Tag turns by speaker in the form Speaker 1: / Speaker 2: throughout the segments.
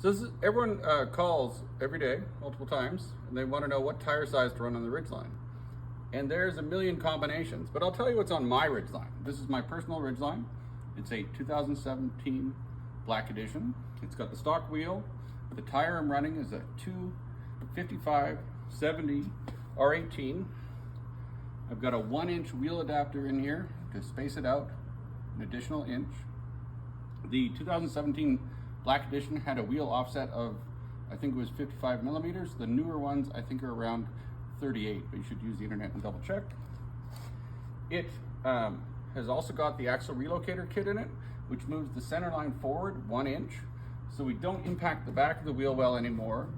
Speaker 1: So this is, everyone calls every day, multiple times, and they want to know what tire size to run on the Ridgeline. And there's a million combinations, but I'll tell you what's on my Ridgeline. This is my personal Ridgeline. It's a 2017 Black Edition. It's got the stock wheel. The tire I'm running is a 255/70 R18. I've got a 1-inch wheel adapter in here to space it out an additional inch. The 2017 Black Edition had a wheel offset of, I think it was 55 millimeters. The newer ones, I think, are around 38, but you should use the internet and double check. It has also got the axle relocator kit in it, which moves the center line forward 1 inch, so we don't impact the back of the wheel well anymore.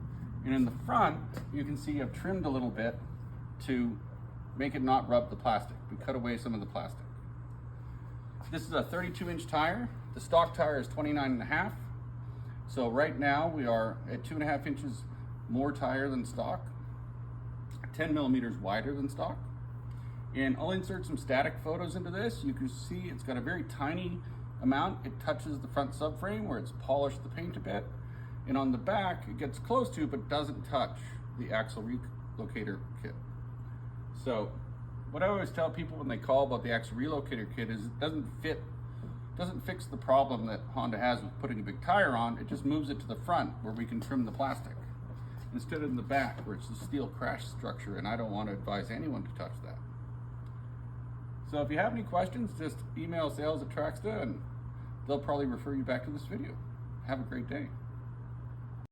Speaker 1: And in the front, you can see I've trimmed a little bit to make it not rub the plastic. We cut away some of the plastic. This is a 32-inch tire. The stock tire is 29.5. So right now we are at 2.5 inches more tire than stock, 10 millimeters wider than stock. And I'll insert some static photos into this. You can see it's got a very tiny amount. It touches the front subframe where it's polished the paint a bit. And on the back, it gets close to, but doesn't touch the axle relocator kit. So what I always tell people when they call about the axle relocator kit is it doesn't fix the problem that Honda has with putting a big tire on. It just moves it to the front where we can trim the plastic, instead of in the back where it's a steel crash structure, and I don't want to advise anyone to touch that. So if you have any questions, just email sales@Traxta and they'll probably refer you back to this video. Have a great day.